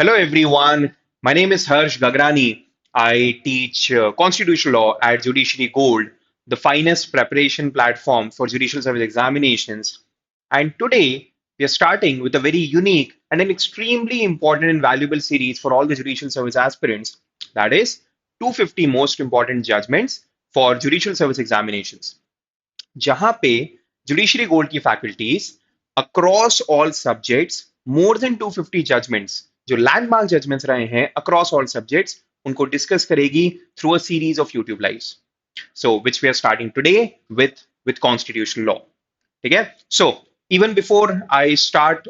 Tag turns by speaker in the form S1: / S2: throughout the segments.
S1: Hello, everyone. My name is Harsh Gagrani. I teach constitutional law at Judiciary Gold, the finest preparation platform for judicial service examinations. And today, we are starting with a very unique and an extremely important and valuable series for all the judicial service aspirants. That is, 250 most important judgments for judicial service examinations. जहां पे judiciary gold की faculties across all subjects more than 250 judgments जो landmark judgments रहे हैं across all subjects उनको discuss करेगी through a series of YouTube lives so which we are starting today with constitutional law ठीक है so even before I start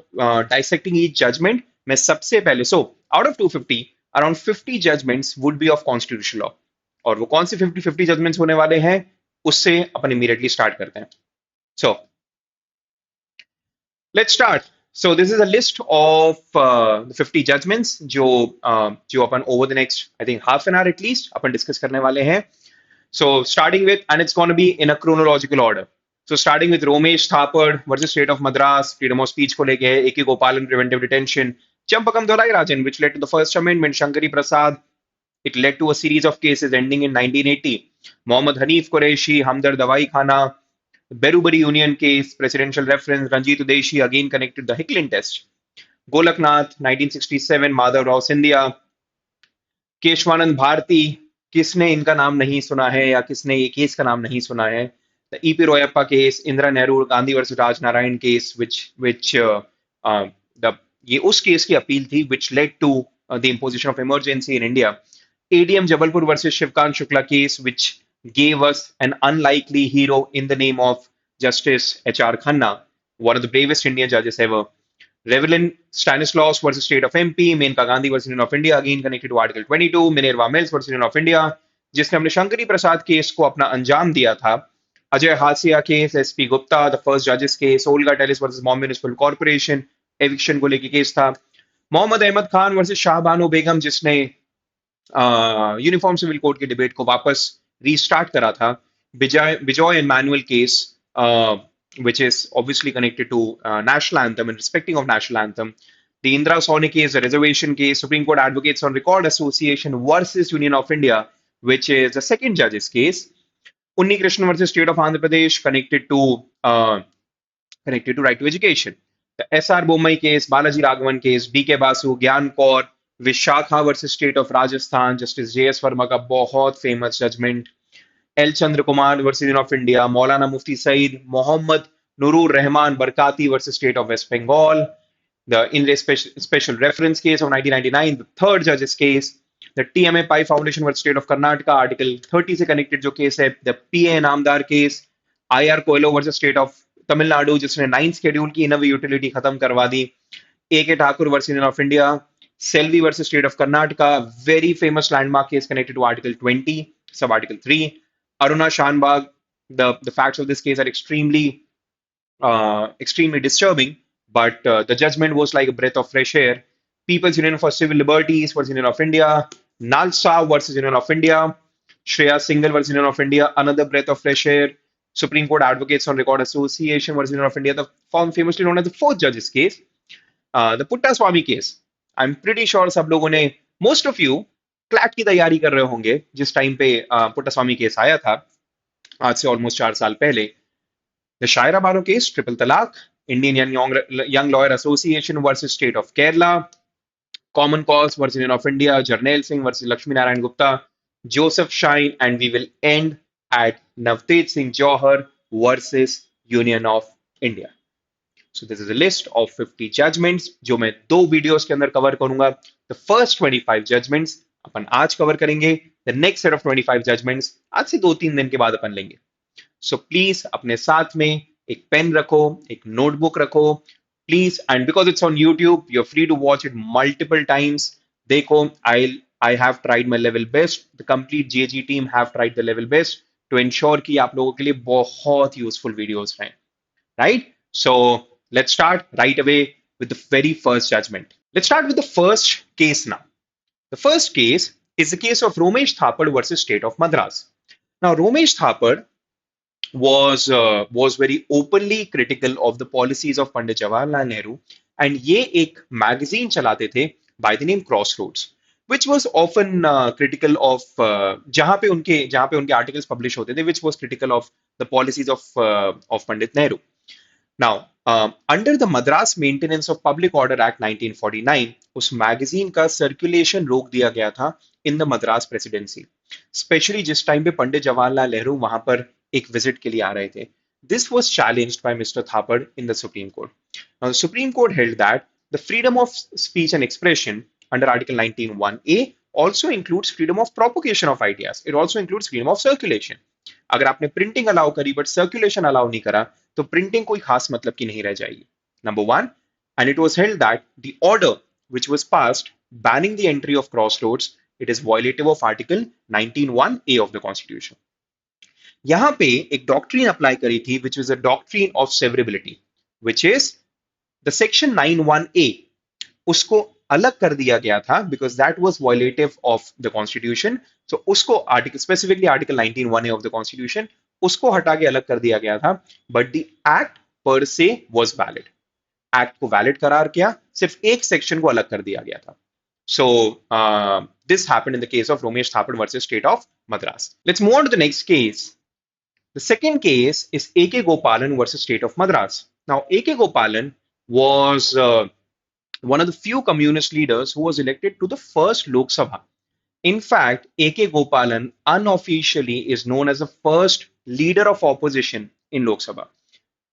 S1: dissecting each judgment मैं सबसे पहले so out of 250 around 50 judgments would be of constitutional law और वो कौन से 50 judgements होने वाले हैं उससे अपन इमीडिएटली स्टार्ट करते हैं so let's start so this is a list of 50 judgments जो अपन over the next I think half an hour at least अपन डिस्कस करने वाले हैं so starting with and it's gonna be in a chronological order so starting with Romesh Thapar versus state of Madras freedom of speech को लेके है A.K. Gopalan preventive detention Champakam Doraiajan which led to the first amendment Shankari Prasad. It led to a series of cases ending in 1980. Mohammed Hanif Qureshi, Hamdard Dawakhana, Berubari Union case, presidential reference, Ranjit Udeshi again connected the Hicklin test. Golaknath, 1967, Madhav Scindia, Kesavananda Bharti, किसने इनका नाम नहीं सुना है या किसने ये case का नाम नहीं सुना है the E.P. Royappa case, Indira Nehru Gandhi versus Raj Narayan case, which the ये उस केस की अपील थी which led to the imposition of emergency in India. A.D.M. Jabalpur versus Shivkant Shukla case, which gave us an unlikely hero in the name of Justice H.R. Khanna, one of the bravest Indian judges ever. Reverend Stanislaus versus State of MP, Menka Gandhi versus Union of India, again connected to Article 22, Minerva Mills versus Union of India, जिसने हमने Shankari Prasad case को अपना अंजाम दिया था. Ajay Hasia case, SP Gupta, the first judges case, Olga Tellis versus Bombay Municipal Corporation, eviction को लेके case था. मोहम्मद अहमद खान वर्सेस शाहबानो बेगम जिसने यूनिफॉर्म सिविल कोड के डिबेट को वापस रीस्टार्ट करा था Bijoy and manual case which is obviously connected to national anthem and respecting of national anthem. The Indira Sawhney case, the reservation case, Supreme Court Advocates on Record Association versus Union of India, which is the second judge's case. Unni Krishnan versus State of Andhra Pradesh connected to right to education. The S.R. Bommai case, Balaji Raghavan case, B.K. Basu, Gyan Kaur, Vishaka versus state of Rajasthan justice JS Verma का बहुत famous judgment L Chandra Kumar versus union of India Maulana Mufti Sayeed Mohammad Noorur Rahman Barkati versus state of West Bengal the Indira special reference case of 1999 the third judge's case the TMA Pi Foundation versus state of Karnataka article 30 से connected जो case है the PA नामदार case IR Coelho versus state of Tamil Nadu जिसने 9th schedule की इनोवे utility खत्म करवा दी A.K. Thakur versus union of India Selvi versus State of Karnataka, very famous landmark case connected to Article 20, sub-Article 3. Aruna Shanbag, the facts of this case are extremely disturbing, but the judgment was like a breath of fresh air. People's Union for Civil Liberties versus Union of India, Nalsa versus Union of India, Shreya Singhal versus Union of India, another breath of fresh air. Supreme Court Advocates on Record Association versus Union of India, the famously known as the fourth judge's case. The Puttaswamy case. I am pretty sure सब लोगों ने most of you CLAT की तैयारी कर रहे होंगे जिस time पे पुट्टास्वामी केस आया था आज से ऑलमोस्ट 4 साल पहले the Shayara Bano case triple talaq Indian Young Lawyer Association versus state of Kerala Common Cause versus union of India Jarnail Singh versus Lakshmi Narayan Gupta Joseph Shine and we will end at Navtej Singh Johar versus union of India. So this is a list of 50 judgments जो मैं 2 videos के अंदर cover करूंगा. The first 25 judgments अपन आज cover करेंगे. The next set of 25 judgments आज से 2-3 दिन के बाद अपन लेंगे. So please अपने साथ में एक पेन रखो, एक नोटबुक रखो, please. And because it's on YouTube, you're free to watch it multiple times. देखो, I have tried my level best. The complete JG team have tried the level best to ensure कि आप लोगों के लिए बहुत useful videos रहें. Right? So let's start right away with the very first judgment. Let's start with the first case now. The first case is the case of Romesh Thapar versus State of Madras. Now, Romesh Thapar was very openly critical of the policies of Pandit Jawaharlal Nehru, and ये एक magazine चलाते थे by the name Crossroads, which was often critical of जहाँ पे उनके articles publish होते थे, which was critical of the policies of Pandit Nehru. Now, under the Madras Maintenance of Public Order Act 1949, उस मैगजीन का circulation रोक दिया गया था in the Madras presidency, specially जिस टाइम पे पंडित जवाहरलाल नेहरू वहां पर एक विजिट के लिए आ रहे थे. This was challenged by Mr. Thapar in the Supreme Court. Now, the Supreme Court held that the freedom of speech and expression under Article 19(1)(a) also includes freedom of propagation of ideas. It also includes freedom of circulation. अगर आपने printing allow करी but circulation allow नहीं करा तो printing कोई खास मतलब की नहीं रह जाएगी. Number one, and it was held that the order which was passed banning the entry of crossroads, it is violative of article 19(1)(a) of the Constitution. यहां पे एक डॉक्ट्रिन अप्लाई करी थी which was a doctrine of severability, which is the section 9(1)(a) उसको अलग कर दिया गया था because that was violative of the Constitution. So उसको article specifically article 19(1)(a) of the constitution उसको हटा के अलग कर दिया गया था. बट द एक्ट पर से वाज वैलिड. एक्ट को वैलिड करार किया, सिर्फ एक सेक्शन को अलग कर दिया गया था. So this happened in the case of Romesh Thapar versus State of Madras. Let's move on to the next case. The second case is A.K. Gopalan versus State of Madras. Now, A.K. Gopalan was one of the few communist leaders who was elected to the first Lok Sabha. In fact, A.K. Gopalan unofficially is known as the first leader of opposition in Lok Sabha.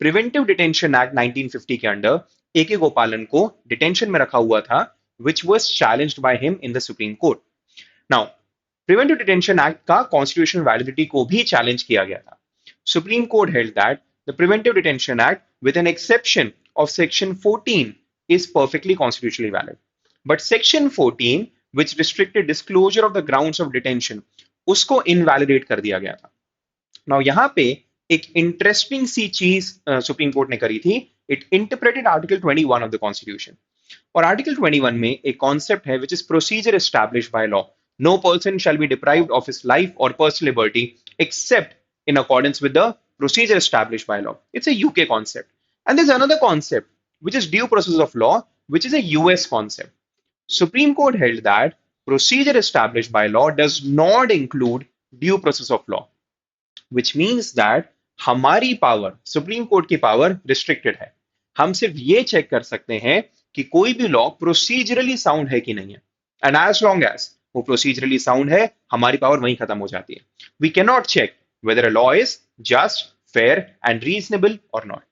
S1: Preventive Detention Act 1950 के under A.K. Gopalan को detention में रखा हुआ था, which was challenged by him in the Supreme Court. Now, Preventive Detention Act का constitutional validity को भी challenge किया गया था. Supreme Court held that the Preventive Detention Act, with an exception of Section 14, is perfectly constitutionally valid. But Section 14, which restricted disclosure of the grounds of detention, उसको invalidate कर दिया गया था. Now, यहाँ पे एक इंटरेस्टिंग सी चीज सुप्रीम कोर्ट ने करी थी. It interpreted article 21 of the Constitution. और आर्टिकल 21 में एक कॉन्सेप्ट है which is procedure established by law. No person shall be deprived of his life और personal liberty except in accordance with the procedure established by law. It's a UK concept. And there's another concept, which is due process of law, which is a US concept. Supreme Court held that procedure established by law does not include due process of law, which means that हमारी power, supreme court की power restricted है. हम सिर्फ ये check कर सकते हैं कि कोई भी लॉ प्रोसीजरली साउंड है कि नहीं है. एंड एज लॉन्ग एज वो प्रोसीजरली साउंड है, हमारी पावर वहीं खत्म हो जाती है. We can not check whether a law is just, fair and reasonable or not.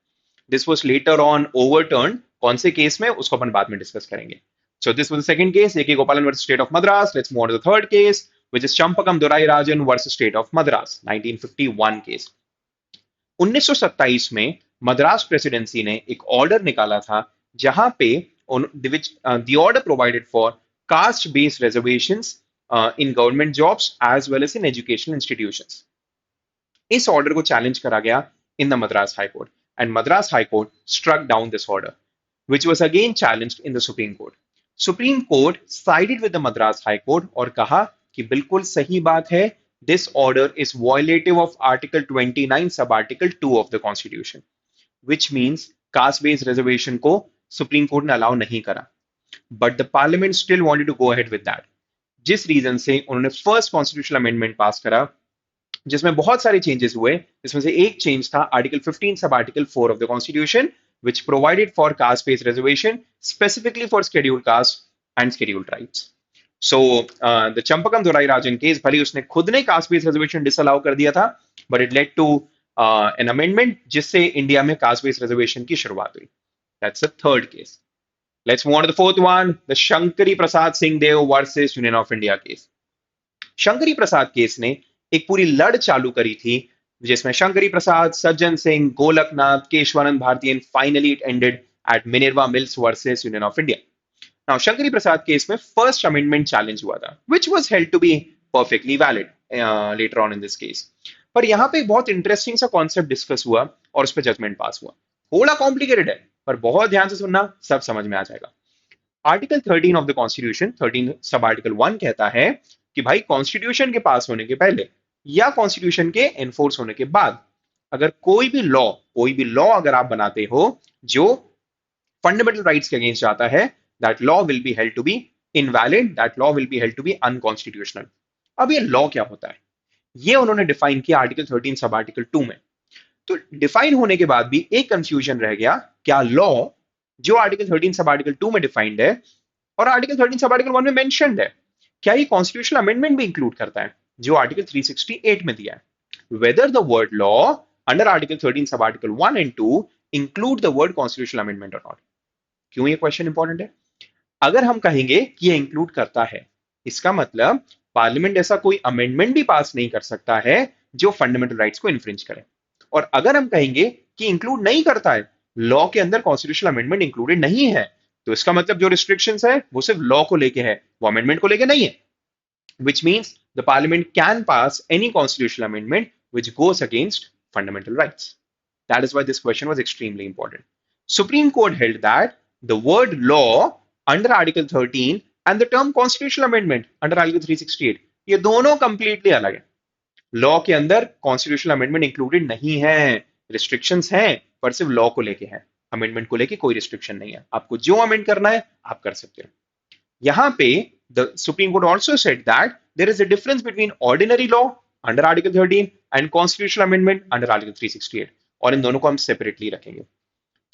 S1: This was later on overturned. कौन से केस में उसको अपन बाद में डिस्कस करेंगे. So this was the second case, A.K. Gopalan versus State of Madras. Let's move on to the third case, which is Champakam Doraiajan versus State of Madras, 1951 case. 1927 में Madras presidency ने एक order निकाला था जहां पे the order provided for caste based reservations in government jobs as well as in educational institutions. इस order को challenge करा गया in the Madras high court and Madras high court struck down this order which was again challenged in the supreme court. Supreme court sided with the Madras high court और कहा कि बिल्कुल सही बात है, this order is violative of article 29 sub article 2 of the constitution, which means caste based reservation को supreme court ने allow नहीं करा. But the parliament still wanted to go ahead with that, जिस रीजन से उन्होंने फर्स्ट कॉन्स्टिट्यूशनल अमेंडमेंट पास करा जिसमें बहुत सारे चेंजेस हुए. जिसमें से एक चेंज था article 15 sub article 4 of the constitution which provided for caste based reservation specifically for scheduled caste and scheduled tribes. So the Champakam Doraiajan case, भले उसने खुद ने caste based reservation disallow कर दिया था, but it led to an amendment जिससे India में caste based reservation की शुरुआत हुई. That's the third case. Let's move on to the fourth one, the Shankari Prasad Singh versus Union of India case. Shankari Prasad case ने एक पूरी लड़ चालू करी थी जिसमें Shankari Prasad, Sajjan Singh, Golaknath, Kesavananda Bharati and finally it ended at Minerva Mills versus union of India. Now Shankari Prasad case में first amendment challenge हुआ था which was held to be perfectly valid later on in this case. पर यहाँ पे बहुत इंटरेस्टिंग सा कॉन्सेप्ट डिस्कस हुआ और उस पर जजमेंट पास हुआ. थोड़ा कॉम्प्लिकेटेड है पर बहुत ध्यान से सुनना, सब समझ में आ जाएगा. Article 13 of the constitution 13 sub article 1 कहता है कि भाई कॉन्स्टिट्यूशन के पास होने के पहले या कॉन्स्टिट्यूशन के एनफोर्स होने के बाद अगर कोई भी लॉ अगर आप बनाते हो जो फंडामेंटल राइट्स के अगेंस्ट जाता है, that law will be held to be invalid, that law will be held to be unconstitutional. अब ये लॉ क्या होता है, ये उन्होंने डिफाइन किया आर्टिकल 13 सब आर्टिकल 2 में। तो डिफाइन होने के बाद भी एक कंफ्यूजन रह गया, क्या लॉ जो आर्टिकल 13 सब आर्टिकल 2 में डिफाइंड है और आर्टिकल 13 सब आर्टिकल 1 में मेंशन्ड है, क्या ये कॉन्स्टिट्यूशनल अमेंडमेंट भी इंक्लूड करता है जो आर्टिकल 368 में दिया है। Whether the word law under article 13 sub article 1 and 2 include the word constitutional amendment और नॉट। क्यों ये क्वेश्चन इंपॉर्टेंट है? अगर हम कहेंगे कि ये इंक्लूड करता है, इसका मतलब पार्लियामेंट ऐसा कोई अमेंडमेंट भी पास नहीं कर सकता है जो फंडामेंटल राइट्स को इन्फ्रिंज करे। और अगर हम कहेंगे कि इंक्लूड नहीं करता है, लॉ के अंदर कॉन्स्टिट्यूशनल अमेंडमेंट इंक्लूडेड नहीं है, तो इसका मतलब जो रिस्ट्रिक्शंस है वो सिर्फ लॉ को लेके है, वो अमेंडमेंट को लेके नहीं है। Which means the parliament can pass any constitutional amendment which goes against fundamental rights. That is why this question was extremely important. Supreme Court held that the word law under Article 13 and the term constitutional amendment under Article 368, ये दोनों completely अलग है। Law के अंदर constitutional amendment included नहीं है, restrictions हैं पर सिर्फ लॉ को लेके है, अमेंडमेंट को लेके कोई रिस्ट्रिक्शन नहीं है। आपको जो अमेंड करना है आप कर सकते हो। यहां पे the Supreme Court also said that there is a difference between ordinary law under Article 13 and constitutional amendment under Article 368, और इन दोनों को हम separately रखेंगे।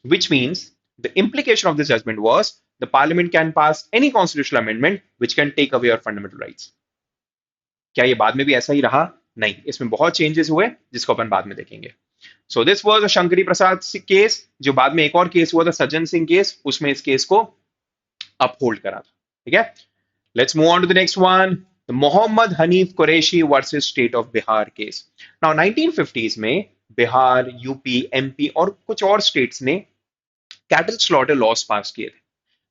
S1: Which means the implication of this judgment was the Parliament can pass any constitutional amendment which can take away your fundamental rights. क्या ये बाद में भी ऐसा ही रहा? नहीं, इसमें बहुत चेंजेस हुए जिसको अपन बाद में देखेंगे। So this was a Shankari Prasad case, जो बाद में एक और केस हुआ था सज्जन सिंह केस, उसमें इस केस को अपहोल्ड करा था। ठीक है, let's move on to the next one, the Mohammad Hanif Qureshi versus State of Bihar case. Now 1950s में बिहार, यूपी, एमपी और कुछ और स्टेट्स ने cattle slaughter laws पास किए थे,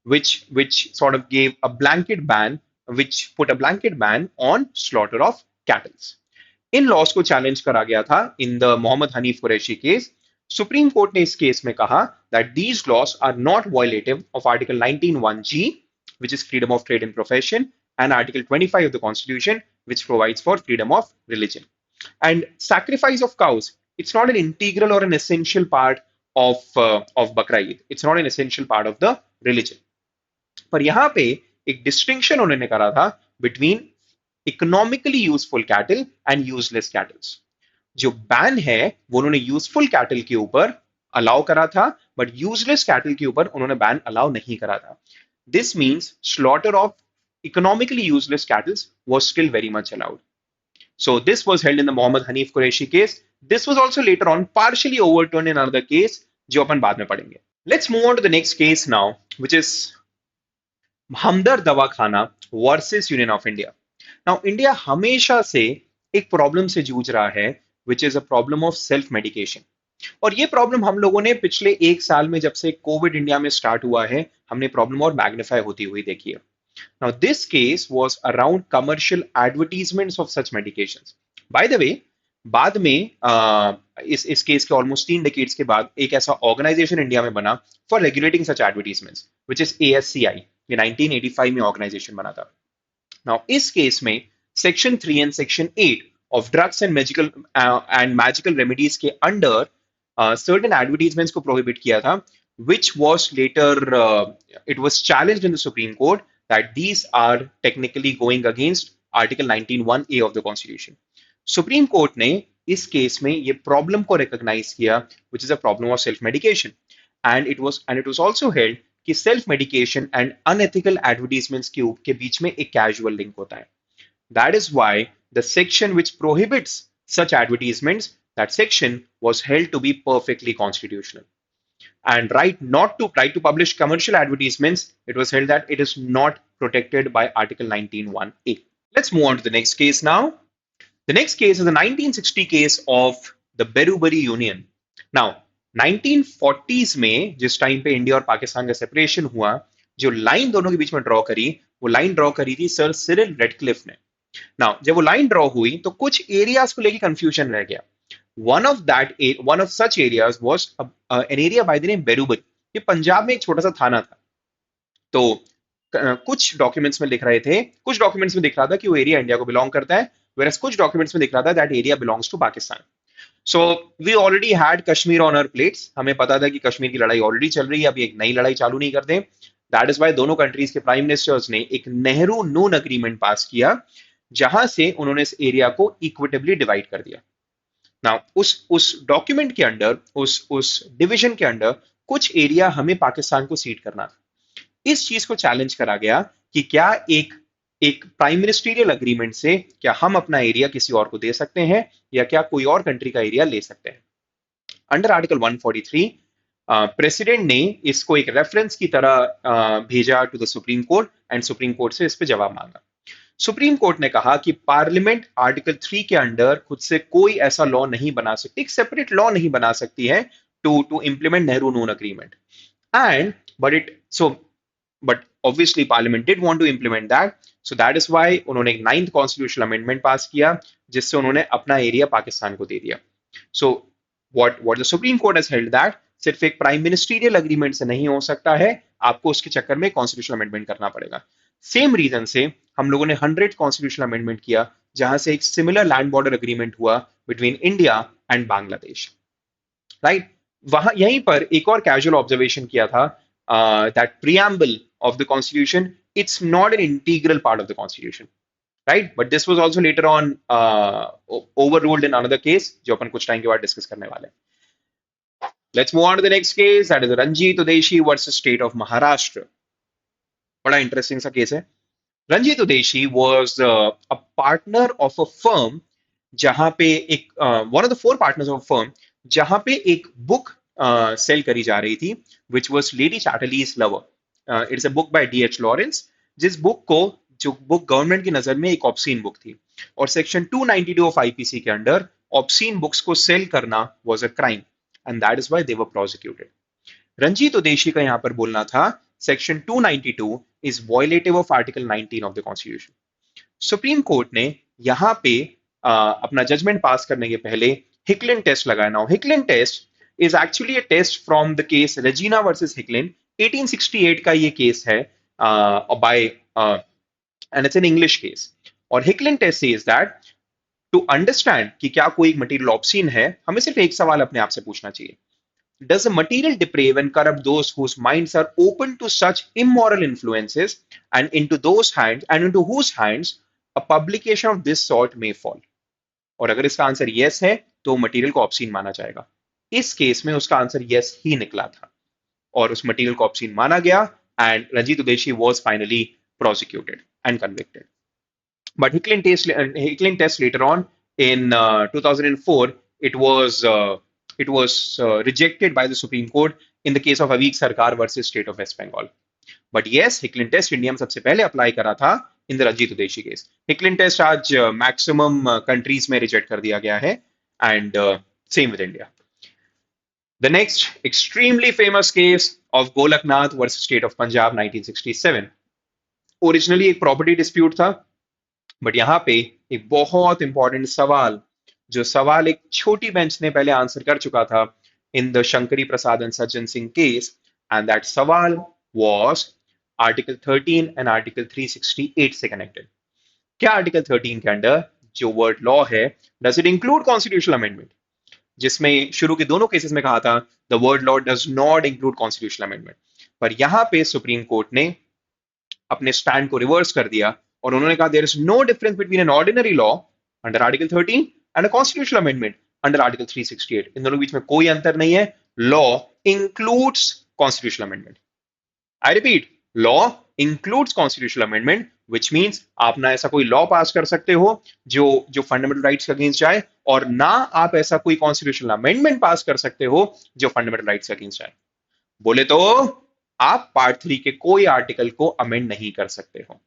S1: which sort of gave a blanket ban, which put a blanket ban on slaughter of cattle. इन laws को challenge करा गया था in the Mohammad Hanif Qureshi case. Supreme court ने इस केस में कहा that these laws are not violative of article 19(1)(g which is freedom of trade and profession, and Article 25 of the Constitution, which provides for freedom of religion. And sacrifice of cows, it's not an integral or an essential part of Bakra Eid. It's not an essential part of the religion. पर यहाँ पे एक distinction उन्होंने करा था between economically useful cattle and useless kettles. जो ban है वो उन्होंने यूजफुल कैटल के ऊपर अलाउ करा था, बट यूजलेस कैटल के ऊपर उन्होंने बैन अलाउ नहीं करा था। This means slaughter of economically useless cattle was still very much allowed. So this was held in the Mohammad Hanif Qureshi case. This was also later on partially overturned in another case, जो अपन बाद में पढ़ेंगे। Let's move on to the next case now, which is Hamdard Dawakhana versus Union of India. Now India हमेशा से एक problem से जूझ रहा है, which is a problem of self medication. और ये प्रॉब्लम हम लोगों ने पिछले एक साल में जब से कोविड इंडिया में स्टार्ट हुआ है, हमने प्रॉब्लम और मैग्नीफाई होती हुई देखी है। Now this case was around commercial advertisements of such medications. By the way, बाद में इस केस के ऑलमोस्ट 3 डेकेड्स के बाद एक ऐसा ऑर्गेनाइजेशन इंडिया में बना for regulating such advertisements, which is ASCI। ये 1985 में ऑर्गेनाइजेशन बना था। नाउ इस केस में section 3 and section 8 of drugs and magical remedies के अंडर certain advertisements को prohibit किया था, which was later it was challenged in the Supreme Court that these are technically going against Article 19(1)(a) of the Constitution. Supreme Court ने इस case में ये problem को recognise किया, which is a problem of self medication, and it was also held कि self medication and unethical advertisements के बीच में एक casual link होता है। That is why the section which prohibits such advertisements, that section was held to be perfectly constitutional. And right to publish commercial advertisements, it was held that it is not protected by Article 19(1)(a). Let's move on to the next case now. The next case is the 1960 case of the Berubari Union. Now 1940s में जिस time पे India और पाकिस्तान का separation हुआ, जो line दोनों के बीच में ड्रॉ करी, वो लाइन ड्रॉ करी थी सर सिरिल रेडक्लिफ ने। नाउ जब वो लाइन ड्रॉ हुई तो कुछ एरियाज को लेके कंफ्यूजन रह गया। one of such areas was an area by the name Berubari. ये पंजाब में एक छोटा सा थाना था। तो कुछ डॉक्यूमेंट्स में लिख रहे थे, कुछ डॉक्यूमेंट्स में दिख रहा था कि वो एरिया इंडिया को बिलोंग करता है, whereas कुछ डॉक्यूमेंट्स में दिख रहा था that area belongs to Pakistan. So we already had Kashmir on our plates. हमें पता था कि कश्मीर की लड़ाई ऑलरेडी चल रही है, अभी एक नई लड़ाई चालू नहीं करते। दैट इज वाई दोनों कंट्रीज के प्राइम मिनिस्टर्स ने एक नेहरू नून एग्रीमेंट पास किया, जहां से उन्होंने इस एरिया को इक्विटेबली डिवाइड कर दिया। ना उस डॉक्यूमेंट के अंडर, उस डिवीजन के अंडर कुछ एरिया हमें पाकिस्तान को सीड करना था। इस चीज को चैलेंज करा गया कि क्या एक एक प्राइम मिनिस्ट्रियल अग्रीमेंट से क्या हम अपना एरिया किसी और को दे सकते हैं, या क्या कोई और कंट्री का एरिया ले सकते हैं। अंडर आर्टिकल 143 प्रेसिडेंट ने इसको एक रेफरेंस की तरह भेजा to the supreme court, and supreme court से इस पे जवाब मांगा। सुप्रीम कोर्ट ने कहा कि पार्लियामेंट आर्टिकल 3 के अंडर खुद से कोई ऐसा लॉ नहीं बना सकती, एक सेपरेट लॉ नहीं बना सकती है to implement Nehru Noon agreement. And but obviously parliament did want to implement that, so that is why उन्होंने एक 9th कॉन्स्टिट्यूशनल अमेंडमेंट पास किया, जिससे उन्होंने अपना एरिया पाकिस्तान को दे दिया। So what the supreme court has held that सिर्फ एक प्राइम मिनिस्ट्रियल अग्रीमेंट से नहीं हो सकता है, आपको उसके चक्कर में कॉन्स्टिट्यूशनल अमेंडमेंट करना पड़ेगा। सेम रीजन से हम लोगों ने 100th कॉन्स्टिट्यूशनल अमेंडमेंट किया, जहां से एक सिमिलर लैंड बॉर्डर अग्रीमेंट हुआ between India and Bangladesh, right. वहां यहीं पर एक और कैजुअल ऑब्जर्वेशन किया था, that preamble of the constitution, it's not an integral part of the constitution, right, but this was also later on overruled in another case, जो अपन कुछ टाइम के बाद डिस्कस करने वाले हैं। Let's move on to the next case, that is Ranjit Udeshi versus State of Maharashtra. बड़ा interesting सा case है। Ranjit Udeshi was a partner of a firm, जहां पे एक one of the 4 partners of a firm, जहां पे एक बुक सेल करी जा रही थी, which was Lady Chatterley's Lover. It's a book by D.H. Lawrence, जो बुक गवर्नमेंट की नजर में एक ऑब्सीन बुक थी, और सेक्शन 292 ऑफ आईपीसी के अंडर ऑब्सीन बुक्स को सेल करना was a crime, and that is why they were prosecuted. Ranjit Udeshi का यहां पर बोलना था section 292 is violative of article 19 of the Constitution. Supreme court ने यहां पे अपना जजमेंट पास करने के पहले हिकलिन टेस्ट लगाया। Now Hicklin test is actually a test from the case Regina versus Hicklin, 1868 का ये केस है, by and it's an English case. और Hicklin test says that to understand कि क्या कोई मटेरियल ऑब्सीन है, हमें सिर्फ एक सवाल अपने आप से पूछना चाहिए, does a material deprave and corrupt those whose minds are open to such immoral influences, and into whose hands a publication of this sort may fall? और अगर इसका आंसर यस है तो मटेरियल को ऑब्सीन माना जाएगा। इस केस में उसका आंसर यस ही निकला था, और उस मटेरियल को ऑब्सीन माना गया, and Ranjit Udeshi was finally prosecuted and convicted. But Hicklin test later on in 2004, it was rejected by the Supreme Court in the case of Avik Sarkar versus State of West Bengal. But yes, Hicklin test India में सबसे पहले apply करा था in the Ranjit Udeshi case. Hicklin test आज maximum countries में reject कर दिया गया है, and same with India. The next extremely famous case of Golaknath versus State of Punjab 1967. Originally एक प्रॉपर्टी डिस्प्यूट था, बट यहाँ पे एक बहुत इंपॉर्टेंट सवाल, जो सवाल एक छोटी बेंच ने पहले आंसर कर चुका था in the Shankari Prasad and Sajjan Singh case, and that सवाल वाज आर्टिकल 13 एंड आर्टिकल 368 से कनेक्टेड। क्या आर्टिकल 13 के अंडर जो वर्ड लॉ है, does it include constitutional amendment, जिसमें शुरू के दोनों केसेस में कहा था the word law does not include constitutional amendment, पर यहां पे सुप्रीम कोर्ट ने अपने स्टैंड को रिवर्स कर दिया, और उन्होंने कहा there is no difference between an ordinary law under article 13 and a constitutional amendment under article 368। इन दोनों के बीच में कोई अंतर नहीं है, law includes constitutional amendment. I repeat, law includes constitutional amendment, which means आप ना ऐसा कोई लॉ पास कर सकते हो जो फंडामेंटल राइट्स के अगेंस्ट जाए, और ना आप ऐसा कोई कॉन्स्टिट्यूशनल अमेंडमेंट पास कर सकते हो जो फंडामेंटल राइट्स के अगेंस्ट जाए। बोले तो आप पार्ट 3 के कोई आर्टिकल को अमेंड नहीं कर सकते हो।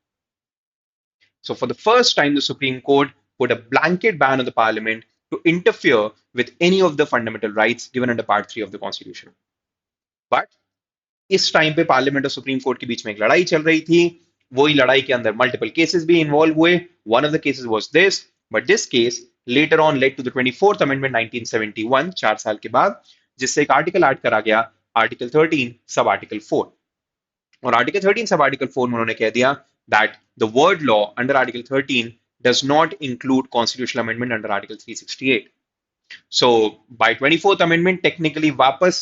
S1: So for the first time, the Supreme Court put a blanket ban on the Parliament to interfere with any of the fundamental rights given under Part 3 of the Constitution. But इस time पे parliament और supreme court के बीच में एक लड़ाई चल रही थी, वही लड़ाई के अंदर मल्टीपल केसेस भी इन्वॉल्व हुए। One of the cases was this, but this case later on led to the 24th amendment 1971, 4 साल के बाद, जिससे एक आर्टिकल ऐड करा गया, आर्टिकल 13 सब आर्टिकल 4। और आर्टिकल 13 सब आर्टिकल 4 में उन्होंने कह दिया that the word law under Article 13 does not include constitutional amendment under Article 368. So by 24th amendment technically वापस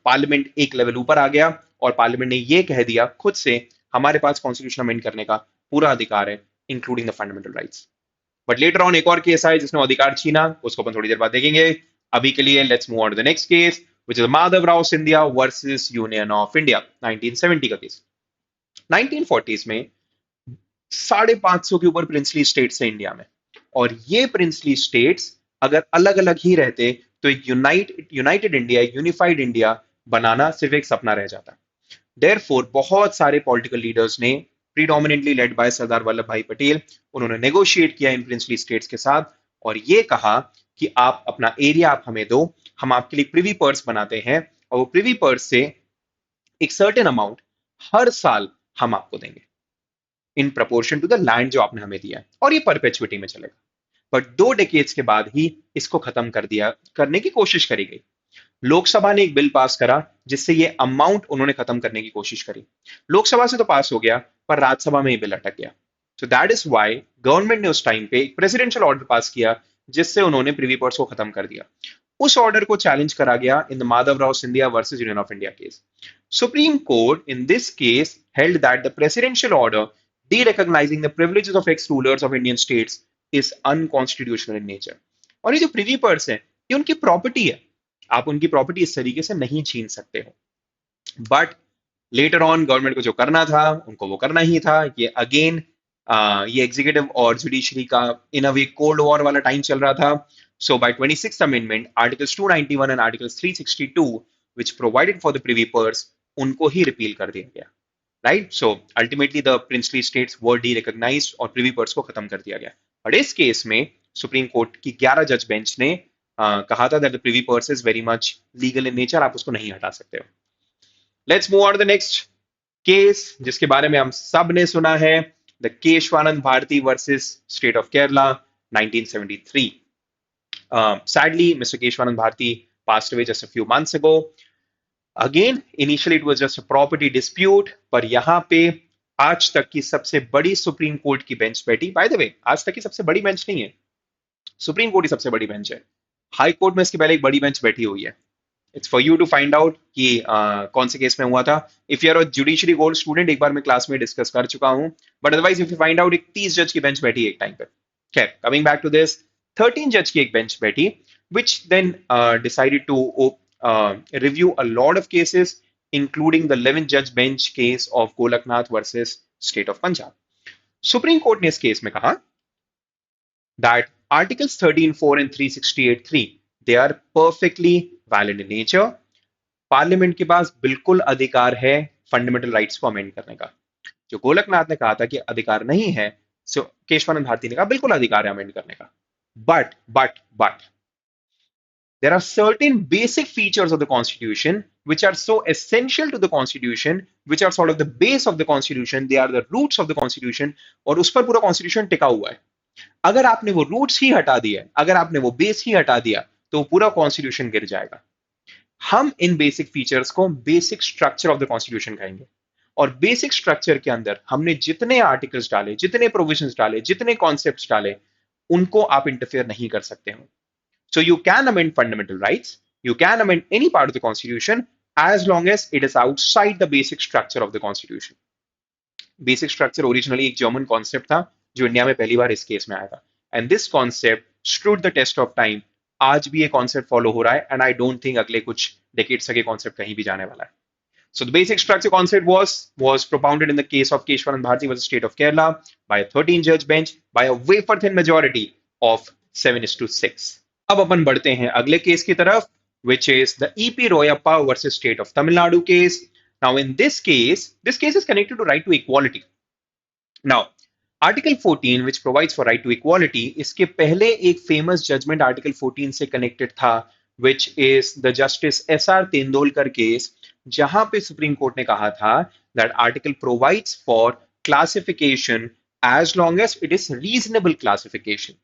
S1: Parliament एक लेवल ऊपर आ गया, और पार्लियामेंट ने ये कह दिया खुद से हमारे पास कॉन्स्टिट्यूशन अमेंड करने का पूरा अधिकार है, including the fundamental rights. But later on एक और केस आया जिसने अधिकार छीना, उसको अपन थोड़ी देर बाद देखेंगे। अभी के लिए let's move on to the next case which is Madhav Rao Scindia versus union of India, 1970 का केस। 1940s में 550 के ऊपर प्रिंसली स्टेट्स है इंडिया में, और ये प्रिंसली स्टेट्स अगर अलग अलग ही रहते तो एक यूनाइटेड इंडिया, यूनिफाइड इंडिया बनाना सिर्फ एक सपना रह जाता। देयरफॉर बहुत सारे पॉलिटिकल लीडर्स ने, predominantly led by Sardar Vallabh भाई पटेल, उन्होंने नेगोशिएट किया इन प्रिंसली स्टेट्स के साथ और ये कहा कि आप अपना एरिया आप हमें दो, हम आपके लिए प्रिवी पर्स बनाते हैं और वो प्रिवी पर्स से एक सर्टेन अमाउंट हर साल हम आपको देंगे in proportion to the land जो आपने हमें दिया है, और ये परपेचुइटी में चलेगा। बट 2 डेकेड्स के बाद ही इसको खत्म करने की कोशिश करी गई। लोकसभा ने एक बिल पास करा जिससे ये अमाउंट उन्होंने खत्म करने की कोशिश करी। लोकसभा से तो पास हो गया पर राज्यसभा में ये बिल अटक गया। सो दैट इज व्हाई गवर्नमेंट ने उस टाइम पे एक प्रेसिडेंशियल ऑर्डर पास किया जिससे उन्होंने प्रिवी पर्स को खत्म कर दिया। उस ऑर्डर को चैलेंज करा गया in the Madhav Rao Scindia versus union of India case. Supreme court in this case held that the presidential order derecognizing the privileges of ex-rulers of Indian states is unconstitutional in nature। और ये जो privy purse है ये उनकी property है, आप उनकी property इस तरीके से नहीं छीन सकते हो। बट लेटर ऑन गवर्नमेंट को जो करना था उनको वो करना ही था। ये अगेन ये एग्जीक्यूटिव और जुडिशरी का in a way cold war वाला टाइम चल रहा था। So by 26th amendment articles 291 and articles 362 which provided for the privy purse उनको ही रिपील कर दिया गया, right. So ultimately the princely states were D-recognised और प्रिवी पर्स को खत्म कर दिया गया। बट इस केस में सुप्रीम कोर्ट की 11 जज बेंच ने कहा था that the privy purse is very much legal in nature, आप उसको नहीं हटा सकते हो। Let's move on the next case जिसके बारे में हम सब ने सुना है, the Kesavananda Bharati versus state of Kerala, 1973। Sadly, Mr. Kesavananda Bharti passed away just a few months ago. Again, initially it was just a property dispute, पर यहाँ पे आज तक की सबसे बड़ी सुप्रीम कोर्ट की बेंच बैठी। बाय द वे, आज तक की सबसे बड़ी बेंच नहीं है, सुप्रीम कोर्ट की सबसे बड़ी बेंच है। हाई कोर्ट में इसके पहले एक बड़ी बेंच बैठी हुई है। It's for you to find out कि कौन से केस में हुआ था। If you are a judiciary gold student, एक बार मैं क्लास में डिस्कस कर चुका हूं, but otherwise if you find out, एक 30 जज की बेंच बैठी है एक टाइम पे। खैर, कमिंग बैक टू दिस, 13 जज की एक बेंच बैठी which then decided to review a lot of cases including the 11 judge bench case of Golaknath versus state of Punjab. Supreme Court ने इस केस में कहा that articles 13(4) and 368(3) they are perfectly valid in nature. Parliament के पास बिल्कुल अधिकार है fundamental rights को amend करने का। जो गोलकनाथ ने कहा था कि अधिकार नहीं है, सो केशवानंद भारती ने कहा बिल्कुल अधिकार है अमेंड करने का। But there are certain basic features of the constitution which are so essential to the constitution, which are sort of the base of the constitution, they are the roots of the constitution, और उस पर पूरा constitution टिका हुआ है। अगर आपने वो roots ही हटा दिया, अगर आपने वो base ही हटा दिया, तो पूरा constitution गिर जाएगा। हम इन basic features को basic structure of the constitution कहेंगे, और basic structure के अंदर हमने जितने articles डाले, जितने provisions डाले, जितने concepts डाले, उनको आप interfere नहीं कर सकते हो। So you can amend fundamental rights, you can amend any part of the constitution as long as it is outside the basic structure of the constitution. Basic structure originally एक German concept था जो India में पहली बार इस case में आया था, and this concept stood the test of time। आज भी ये concept follow हो रहा है, and I don't think अगले कुछ decades तक ये concept कहीं भी जाने वाला है। So the basic structure concept was propounded in the case of Kesavananda Bharti versus state of Kerala by a 13 judge bench by a wafer thin majority of 7:6। अब अपन बढ़ते हैं अगले केस की तरफ, which is the EP Royappa versus State of Tamil Nadu case. Now, in this case is connected to right to equality. Now, Article 14, which provides for right to equality, इसके पहले एक famous judgment Article 14 से connected था, which is the Justice SR Tendulkar case, जहां पे supreme court ने कहा था that article provides for classification as long as it is reasonable classification.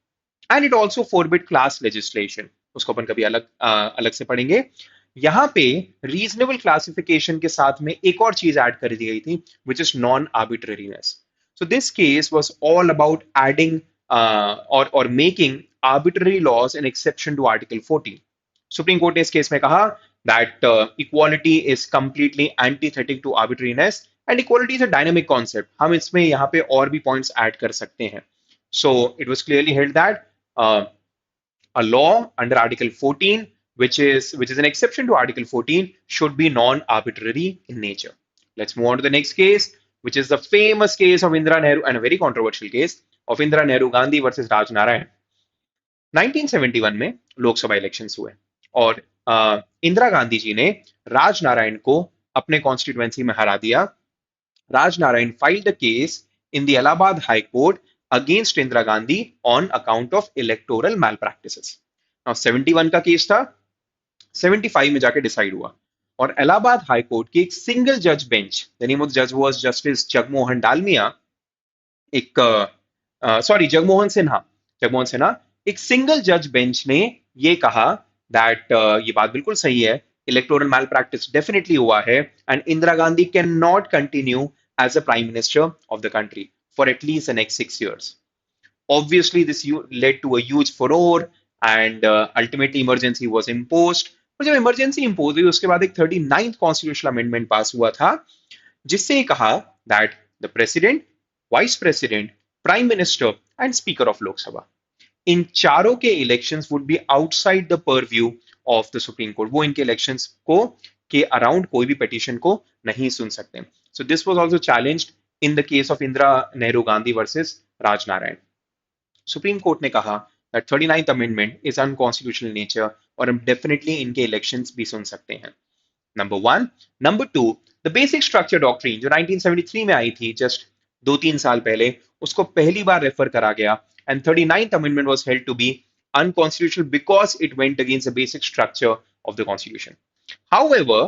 S1: And it also forbid class legislation. उसको अपन कभी अलग से पढ़ेंगे। यहाँ पे reasonable classification के साथ में एक और चीज ऐड कर दी गई थी, which is non-arbitrariness. So this case was all about adding or making arbitrary laws an exception to Article 14. Supreme Court ने इस केस में कहा that equality is completely antithetic to arbitrariness and equality is a dynamic concept. हम इसमें यहाँ पे और भी points add कर सकते हैं. So it was clearly held that a law under Article 14, which is an exception to Article 14, should be non-arbitrary in nature. Let's move on to the next case, which is the famous case of Indira Nehru and a very controversial case of Indira Nehru Gandhi versus Raj Narayan. 1971 में Lok Sabha elections हुए और इंदिरा गांधी जी ने राज नारायण को अपने constituency में हरा दिया. Raj Narayan filed the case in the Allahabad high court against Indira Gandhi on account of electoral malpractices. 71 का केस था, 75 में जाके डिसाइड हुआ और इलाहाबाद हाई कोर्ट की एक सिंगल जज बेंच, द नेम ऑफ जज वाज जस्टिस जगमोहन डालमिया, जगमोहन सिन्हा, एक सिंगल जज बेंच ने ये कहा दैट ये बात बिल्कुल सही है, इलेक्टोरल मैल प्रैक्टिस डेफिनेटली हुआ है and Indira Gandhi can not continue as a prime minister of the country for at least the next 6 years. Obviously, this led to a huge furore and ultimately emergency was imposed. और जब emergency imposed हुई उसके बाद एक 39th constitutional amendment पास हुआ था जिससे कहा that the president, vice president, prime minister and speaker of Lok Sabha, इन चारों के elections would be outside the purview of the Supreme Court. वो इनके elections को के अराउंड कोई भी petition को नहीं सुन सकते. So this was also challenged in the case of Indira Nehru Gandhi versus Raj Narayan. Supreme Court ने कहा that 39th Amendment is unconstitutional in nature और हम definitely इनके elections भी सुन सकते हैं. Number one. Number two, the basic structure doctrine जो 1973 में आई थी, just 2-3 साल पहले, उसको पहली बार रेफर करा गया and 39th Amendment was held to be unconstitutional because it went against the basic structure of the Constitution. However,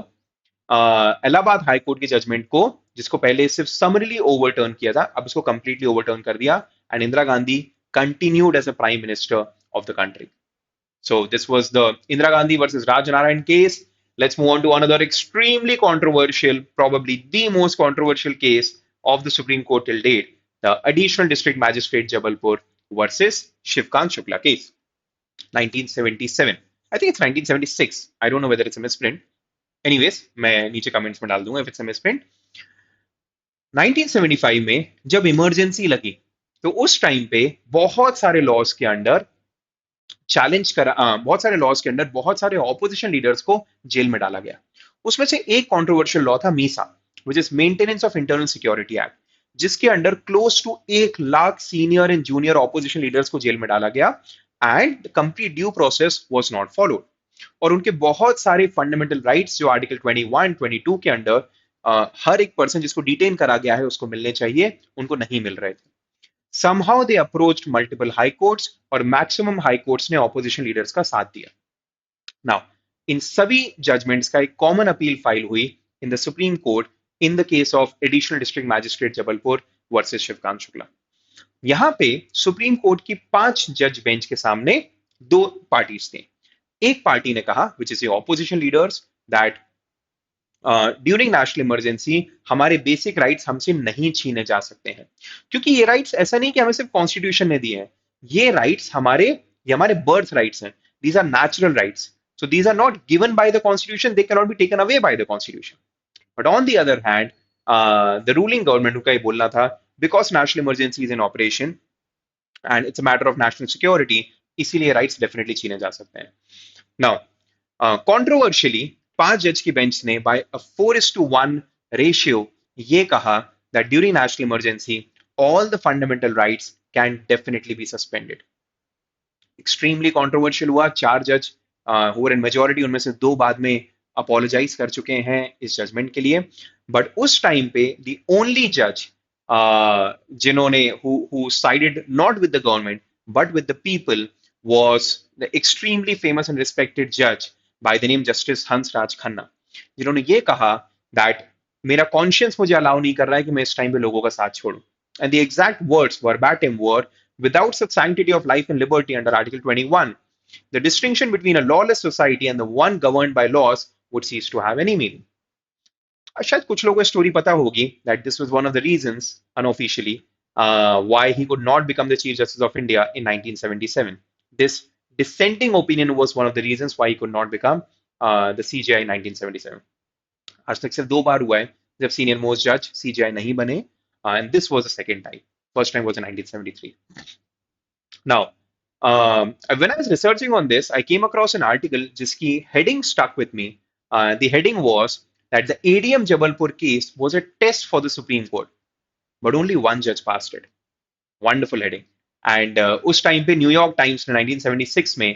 S1: Allahabad high court के जजमेंट को, जिसको पहले सिर्फ समरीली ओवरटर्न किया था, अब उसको कंप्लीटली ओवरटर्न कर दिया and Indira Gandhi continued as a prime minister of the country. So this was the Indira Gandhi versus Raj Narain case. Let's move on to another extremely controversial, probably the most controversial case of the Supreme Court till date, the Additional District Magistrate Jabalpur versus Shivkant Shukla case, 1977. I think it's 1976. I don't know whether it's a misprint. Anyways, मैं नीचे comments में डाल दूंगा if it's a misprint. 1975 में जब emergency लगी तो उस टाइम पे बहुत सारे लॉज के अंडर बहुत सारे ऑपोजिशन लीडर्स को जेल में डाला गया. उसमें से एक कंट्रोवर्शियल लॉ था MISA, which is maintenance of internal security act, जिसके under close to 1 lakh senior and junior opposition leaders को जेल में डाला गया and complete due process was not followed. और उनके बहुत सारे फंडामेंटल राइट्स जो आर्टिकल 21, 22 के अंडर हर एक पर्सन जिसको डिटेन करा गया है उसको मिलने चाहिए, उनको नहीं मिल रहे थे. Somehow they approached multiple high courts और maximum high courts ने opposition leaders का साथ दिया. Now, इन सभी judgments का एक common appeal फाइल हुई in the Supreme Court in the case of Additional District Magistrate Jabalpur versus Shivkant Shukla. यहाँ पे सुप्रीम कोर्ट की 5 जज बेंच के सामने 2 पार्टीज थे. एक पार्टी ने कहा, which is the opposition leaders, that during national emergency हमारे बेसिक राइट्स हमसे नहीं छीने जा सकते हैं, क्योंकि ये राइट्स ऐसा नहीं कि हमें सिर्फ कॉन्स्टिट्यूशन ने दिए हैं, ये राइट्स हमारे बर्थ राइट्स हैं. These are natural rights, so these are not given by the constitution, they can not be taken away by the constitution. But on the other hand the ruling government का ये बोलना था, because national emergency is in operation and it's a matter of national security, इसीलिए rights definitely छीने जा सकते हैं. Now controversially 5 जज की बेंच ने बाय अ 4:1 रेशियो ये कहा that during national emergency all the fundamental rights can definitely be suspended. Extremely controversial हुआ. 4 जज who were in majority, उनमें से 2 बाद में apologize कर चुके हैं इस जजमेंट के लिए. बट उस टाइम पे the only judge जिन्होंने who sided not with the government but with the people was the extremely famous and respected judge by the name Justice Hansraj Khanna, जिन्होंने ये कहा that मेरा कॉन्शियंस मुझे अलाउ नहीं कर रहा है कि मैं इस टाइम पे लोगों का साथ छोड़ूं. And the exact words verbatim were, without such sanctity of life and liberty under Article 21, the distinction between a lawless society and the one governed by laws would cease to have any meaning. शायद कुछ लोगों को story पता होगी that this was one of the reasons unofficially why he could not become the Chief Justice of India in 1977. This dissenting opinion was one of the reasons why he could not become the CJI 1977. आज तक सिर्फ 2 बार हुआ है जब senior most जज CJI नहीं बने, and this was the second time. First time was in 1973. Now, when I was researching on this, I came across an article जिसकी heading stuck with me. The heading was that the A.D.M Jabalpur case was a test for the Supreme Court, but only one judge passed it. Wonderful heading. And उस time पे New York times ने 1976 में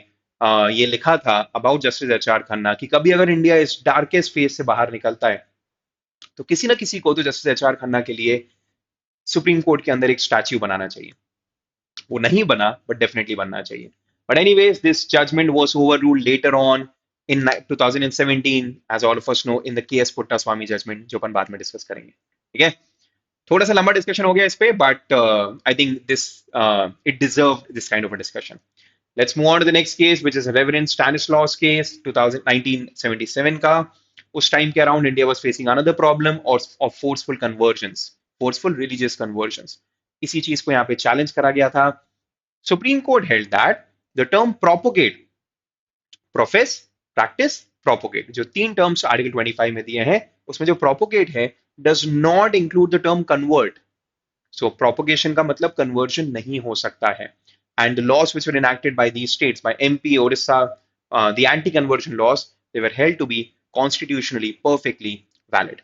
S1: ये लिखा था about justice HR. Khanna कि कभी अगर इंडिया इस डार्केस्ट फेज से बाहर निकलता है तो किसी ना किसी को तो जस्टिस एच.आर. खन्ना के लिए सुप्रीम कोर्ट के अंदर एक स्टैच्यू बनाना चाहिए. वो नहीं बना, बट डेफिनेटली बनना चाहिए. But anyways, this judgment was overruled later on in 2017, as all of us know, in the K S Puttaswamy judgment, जो अपन बाद में डिस्कस करेंगे. ठीक है, थोड़ा सा लंबा डिस्कशन हो गया इस पे, but I think this it deserved this kind of a discussion. Let's move on to the next case, which is Reverend Stanislaus case 1977 का. उस टाइम के around India was facing another problem of forceful conversions, forceful religious conversions. इसी चीज को यहाँ पे challenge करा गया था. Supreme court held that the term propagate, profess, practice, propagate, जो 3 टर्म्स आर्टिकल 25 में दिए हैं, उसमें जो प्रोपोगेट है does not include the term convert. So propagation का मतलब कन्वर्जन नहीं हो सकता है. And the laws which were enacted by these states, by MP, Orissa, the anti-conversion laws, they were held to be constitutionally perfectly valid.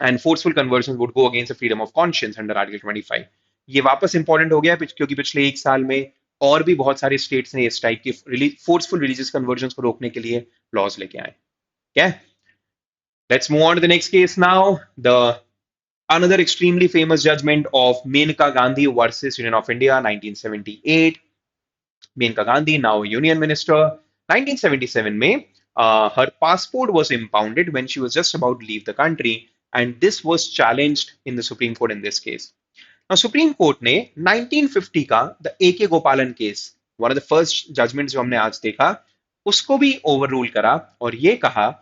S1: And forceful conversions would go against the freedom of conscience under Article 25. ये वापस important हो गया क्योंकि पिछले 1 साल में और भी बहुत सारे स्टेट्स ने इस टाइप की फोर्सफुल रिलीजियस कन्वर्जन को रोकने के लिए लॉज लेके आए. क्या? Let's move on to the next case now. Another extremely famous judgment of Menka Gandhi versus Union of India, 1978. Menka Gandhi, now Union Minister. 1977 में, her passport was impounded when she was just about to leave the country, and this was challenged in the Supreme Court in this case. Now, Supreme Court ने 1950 का the A.K. Gopalan case, one of the first judgments जो हमने आज देखा, उसको भी overrule करा और ये कहा,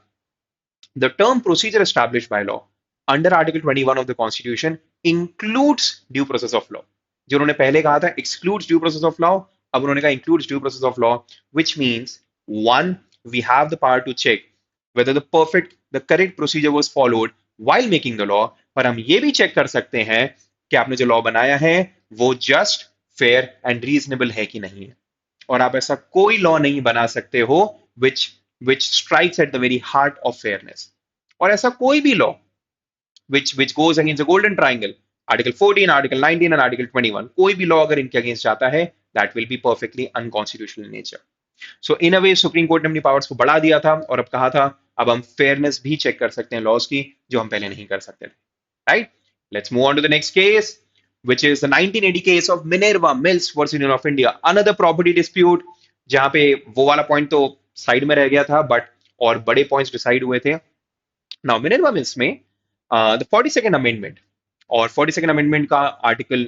S1: the term procedure established by law under Article 21 of the Constitution includes due process of law. जो उन्होंने पहले कहा था excludes due process of law, अब उन्होंने कहा includes due process of law, which means one, we have the power to check whether the correct procedure was followed while making the law, पर हम ये भी चेक कर सकते हैं कि आपने जो लॉ बनाया है वो just, fair and reasonable है कि नहीं है. और आप ऐसा कोई लॉ नहीं बना सकते हो which strikes at the very heart of fairness. और ऐसा कोई भी law which goes against the golden triangle, Article 14, Article 19 and Article 21, कोई भी लॉ अगर इनके अगेंस्ट जाता है, that will be perfectly unconstitutional in nature. So in a way, supreme court ने अपनी पावर्स को बढ़ा दिया था और अब कहा था अब हम फेयरनेस भी चेक कर सकते हैं लॉज की, जो हम पहले नहीं कर सकते थे. Right? Let's move on to the next case, which is the 1980 case of Minerva Mills versus Union of India. Another property dispute, जहां पे वो वाला पॉइंट तो साइड में रह गया था, बट और बड़े पॉइंट्स डिसाइड हुए थे. Now, Minerva Mills में the 42nd amendment और 42nd amendment का आर्टिकल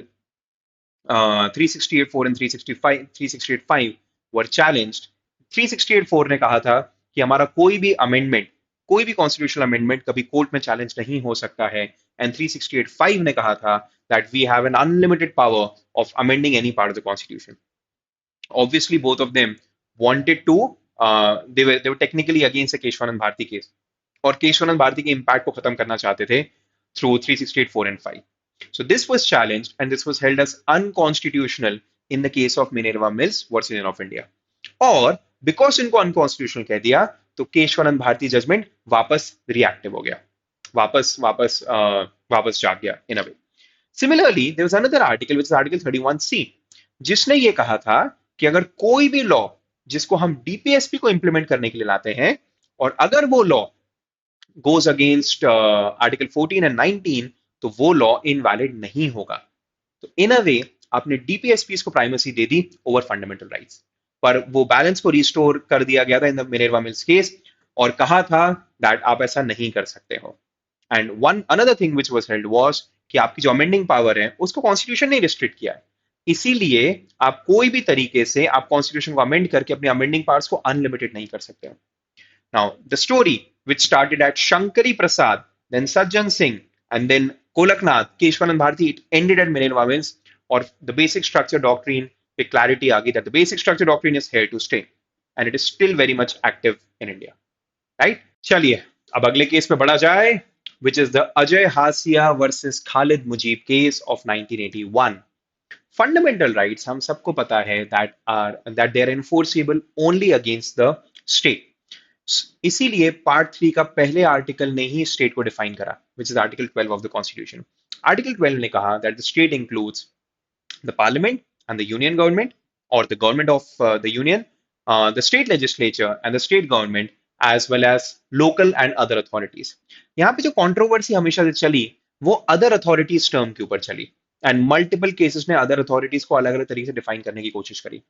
S1: 368(4) and 368(5) were challenged. 368(4) ने कहा था कि हमारा कोई भी अमेंडमेंट, कोई भी कॉन्स्टिट्यूशनल अमेंडमेंट कभी कोर्ट में चैलेंज नहीं हो सकता है, एंड 368(5) ने कहा था that we have an unlimited power of amending any part of the constitution. Obviously, both of them wanted to, they were technically against the Kesavananda Bharti case. और केशवानंद भारती के इम्पैक्ट को खत्म करना चाहते थे through 368(4) and 5. So this was challenged and this was held as unconstitutional in the case of Minerva Mills versus Union of India. और because इनको unconstitutional कह दिया तो केशवानंद भारती जजमेंट वापस रिएक्टिव हो गया, वापस जाग गया in a way. Similarly, there was another article which is Article 31C, जिसने ये कहा था कि अगर कोई भी लॉ जिसको हम डीपीएसपी को इंप्लीमेंट करने के लिए लाते हैं और अगर वो law goes against Article 14 and 19, तो वो लॉ इनवैलिड नहीं होगा. तो इन अ वे आपने डीपीएसपीस को primacy they the over fundamental rights, पर वो बैलेंस को रिस्टोर कर दिया गया था in the Minerva mills case और कहा था दैट आप ऐसा नहीं कर सकते हो. And one another thing which was held was कि आपकी जो अमेंडिंग पावर है उसको कॉन्स्टिट्यूशन ने रिस्ट्रिक्ट किया है, इसीलिए आप कोई भी तरीके से आप कॉन्स्टिट्यूशन को अमेंड करके अपनी अमेंडिंग पावर्स को अनलिमिटेड नहीं कर सकते हो. Now, the story which started at Shankari Prasad, then Sajjan Singh, and then Golaknath, Kesavananda Bharti, it ended at Minerva Mills, or the basic structure doctrine, with clarity aa gayi that the basic structure doctrine is here to stay, and it is still very much active in India. Right, चलिए अब अगले case पे बढ़ा जाए, which is the Ajay Hasia versus Khalid Mujib case of 1981। Fundamental rights हम सबको पता है that they are enforceable only against the state. इसीलिए पार्ट 3 का पहले आर्टिकल ने ही स्टेट को डिफाइन करा, which is article 12 of the constitution. Article 12 ने कहा that the state includes the parliament and the union government, or the government of the union, the state legislature and the state government, as well as local and other authorities। यहाँ पे जो controversy हमेशा से चली वो other authorities term के ऊपर चली, एंड मल्टीपल केसेस में अदर अथॉरिटीज को अलग अलग तरीके से डिफाइन करने की कोशिश करी।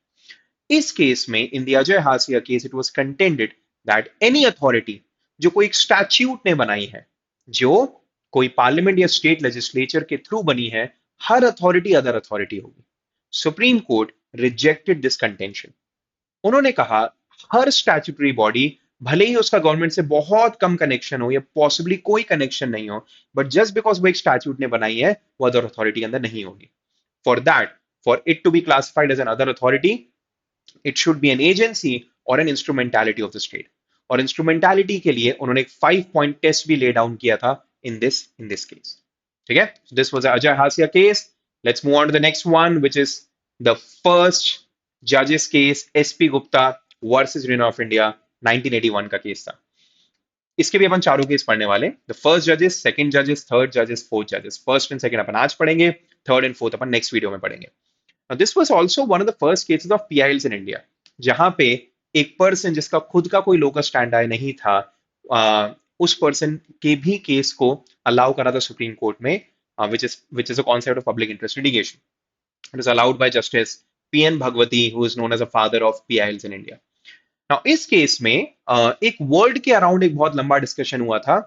S1: इस केस में in the Ajay Hasia case it was contended that any authority जो कोई एक स्टैच्यूट ने बनाई है, जो कोई पार्लियामेंट या स्टेट लेजिस्लेचर के थ्रू बनी है, हर अथॉरिटी अदर अथॉरिटी होगी। Supreme court rejected this contention. उन्होंने कहा हर स्टैट्यूटरी बॉडी, भले ही उसका गवर्नमेंट से बहुत कम कनेक्शन हो या पॉसिबली कोई कनेक्शन नहीं हो, बट जस्ट बिकॉज वो एक स्टैट्यूट ने बनाई है वो अदर अथॉरिटी के अंदर नहीं होगी। For that, for it to be classified as an other authority, it should be an agency और an instrumentality of the state. और इंस्ट्रूमेंटैलिटी के लिए उन्होंने एक 5 पॉइंट टेस्ट भी ले डाउन किया था इन दिस केस। ठीक है, this was Ajay Hasia case. Let's move on to the next one, which is the first जजेस case, SP Gupta versus union of India, 1981 का केस था। इसके भी अपन चारों केस पढ़ने वाले, द फर्स्ट जजेस, सेकंड जजेस, थर्ड जजेस, फोर्थ जजेस। फर्स्ट एंड सेकंड अपन आज पढ़ेंगे, third and fourth upon next video में पढ़ेंगे। This was also one of the first cases of PILs in India, जहां पे एक पर्सन जिसका खुद का कोई लोकस स्टैंड नहीं था, उस पर्सन के भी केस को अलाउ करा था सुप्रीम कोर्ट में, which is a concept of public interest litigation. It is allowed by Justice P.N. Bhagwati, who is known as a father of PILs in India. Now, इस case में एक word के around एक बहुत लंबा discussion हुआ था,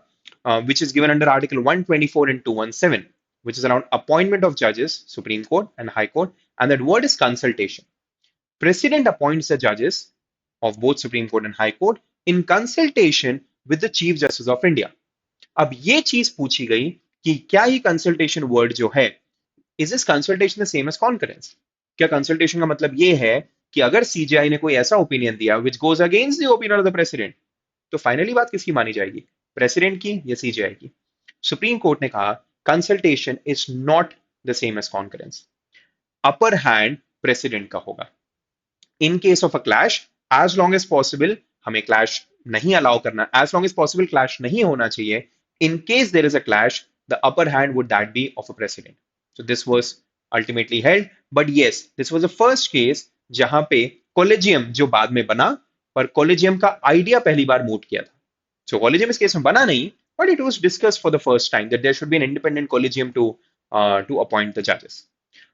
S1: which is given under Article 124 and 217, which is around appointment of judges, Supreme Court and High Court, and that word is consultation. President appoints the judges of both Supreme Court and High Court in consultation with the Chief Justice of India. अब ये चीज पूछी गई कि क्या ये consultation word जो है, is this consultation the same as concurrence? क्या कंसल्टेशन का मतलब ये है कि अगर सीजीआई ने कोई ऐसा ओपिनियन दिया which goes against the opinion of the president, तो फाइनली बात किसकी मानी जाएगी, प्रेसिडेंट की या सीजीआई की? सुप्रीम कोर्ट ने कहा consultation is not the same as concurrence, upper hand president का होगा। In case of a clash, as long as possible हमें क्लैश नहीं अलाउ करना, as long as possible clash नहीं होना चाहिए। In case there is a clash, the upper hand would that be of a president. So this was ultimately held, but yes, this was the first case जहां पे collegium जो बाद में बना, पर कॉलेजियम का आइडिया पहली बार मूव किया था। So कॉलेजियम इस केस में बना नहीं, but it was discussed for the first time that there should be an independent collegium to appoint the judges.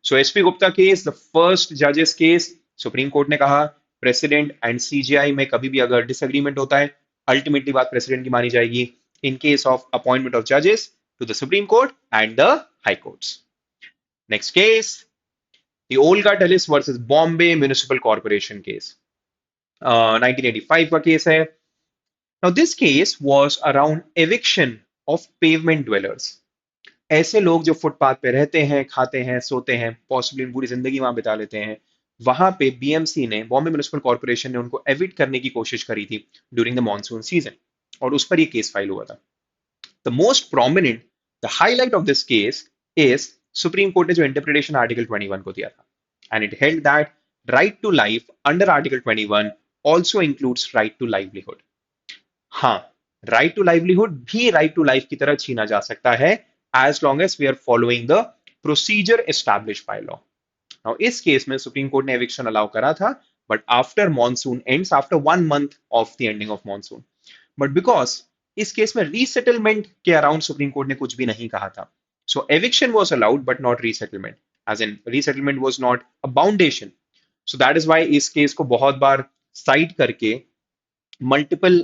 S1: So SP Gupta case, the first judges case, supreme court ने कहा president and CGI में कभी भी अगर disagreement होता है, ultimately बात president की मानी जाएगी इन केस ऑफ अपॉइंटमेंट ऑफ जजेस to the Supreme Court and the High Courts. Next case, the Olga Tellis versus Bombay Municipal Corporation case. 1985 का केस है। Now this case was around eviction of pavement dwellers. ऐसे लोग जो footpath पे रहते हैं, खाते हैं, सोते हैं, पॉसिबली पूरी जिंदगी वहां बिता लेते हैं, वहां पे बीएमसी ने, बॉम्बे म्युनिसिपल कॉर्पोरेशन ने उनको एविक्ट करने की कोशिश करी थी ड्यूरिंग द मॉनसून सीजन, और उस पर ये केस फाइल हुआ था। The most prominent, the highlight of this case is Supreme Court ने जो interpretation Article 21 को दिया था, and it held that right to life under Article 21 also includes right to livelihood. हाँ, right to livelihood भी right to life की तरह छीना जा सकता है as long as we are following the procedure established by law. Now इस case में सुप्रीम कोर्ट ने एविक्शन अलाउ करा था, but after monsoon ends, after 1 month of the ending of monsoon, but because इस केस में resettlement के around Supreme court ने कुछ भी नहीं कहा था, so eviction was allowed but not resettlement, as in resettlement was not a foundation. So that is why इस केस को बहुत बार साइड करके मल्टीपल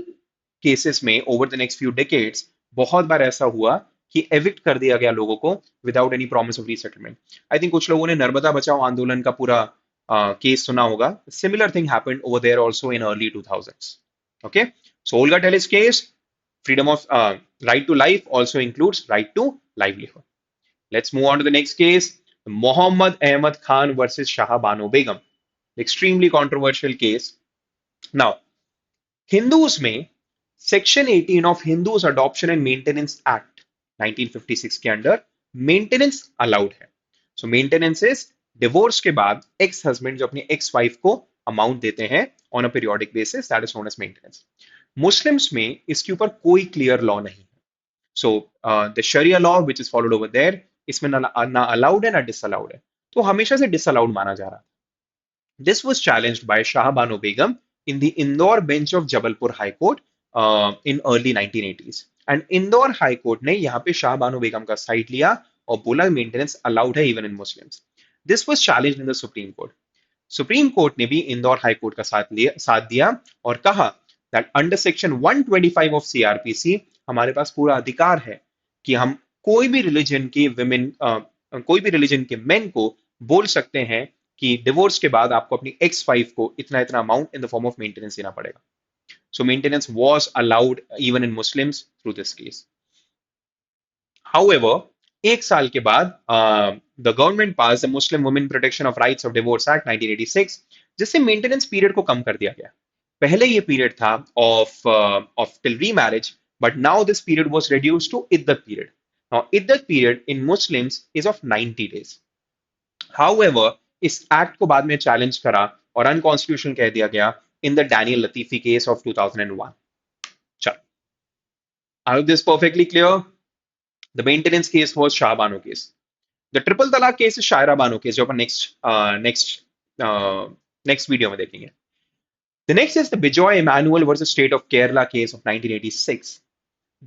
S1: केसेस में over the next few decades बहुत बार ऐसा हुआ कि एविक्ट कर दिया गया लोगों को without any promise of resettlement. I think कुछ लोगों ने नर्मदा बचाओ आंदोलन का पूरा केस सुना होगा। Similar thing happened over there also in early 2000s. Okay, so Olga Tellis case, freedom of right to life also includes right to livelihood. Let's move on to the next case, Mohammad Ahmad Khan versus Shah Bano Begum. Extremely controversial case. Now, Hindus में section 18 of Hindus adoption and maintenance act 1956 के under maintenance allowed है. सो maintenance is divorce के बाद ex husband जो अपनी ex wife को amount देते हैं on a periodic basis, that is known as maintenance. Muslims में इसके ऊपर कोई क्लियर लॉ नहीं है. So the sharia law which is followed over there, इसमें ना अलाउड है ना डिसअलाउड है, तो हमेशा से डिसअलाउड माना जा रहा है. This was challenged by Shah Banu Begum in the Indore bench of Jabalpur High Court in early 1980s. And Indore High Court ने यहाँ पे शाह बानो बेगम का साइड लिया और बोला मेंटेनेंस अलाउड है even in Muslims. This was challenged in the supreme court. Supreme court ने भी इंदौर हाई कोर्ट का साथ दिया और कहा that under section 125 of CrPC हमारे पास पूरा अधिकार है कि हम कोई भी रिलीजन के विमेन, कोई भी रिलीजन के मेन को बोल सकते हैं कि डिवोर्स के बाद आपको अपनी एक्स वाइफ को इतना इतना amount in the form of maintenance देना पड़ेगा. So maintenance was allowed even in Muslims through this case. However, एक साल के बाद the government pass the Muslim women protection of rights of divorce act 1986, जिससे मेंटेनेंस पीरियड को कम कर दिया गया. पहले ये पीरियड था of till remarriage, but now this period was reduced to iddat period. Now iddat period in Muslims is of 90 days. However, इस act को बाद में चैलेंज करा और अनकॉन्स्टिट्यूशनल कह दिया गया in the Daniel Latifi case of 2001. चलो, I hope this perfectly clear. The maintenance case was Shah Bano case. The triple talaq case is Shayara Bano case, जो अपन नेक्स्ट वीडियो में देखेंगे. The next is the Bijoe Emmanuel versus state of Kerala case of 1986.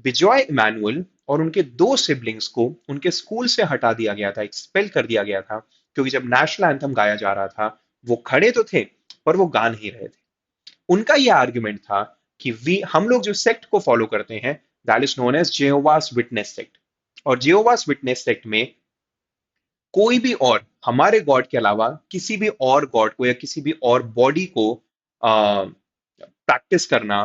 S1: Bijoe Emmanuel और उनके दो siblings को उनके स्कूल से हटा दिया गया था, एक्सपेल कर दिया गया था, क्योंकि जब नेशनल एंथम गाया जा रहा था वो खड़े तो थे पर वो गा नहीं रहे थे. उनका यह आर्ग्यूमेंट था कि हम लोग जो सेक्ट को फॉलो करते हैं that is known as Jehovah's witness sect, और जेहोवास विटनेस सेक्ट में कोई भी और हमारे गॉड के अलावा किसी भी और गॉड को या किसी भी और बॉडी को प्रैक्टिस करना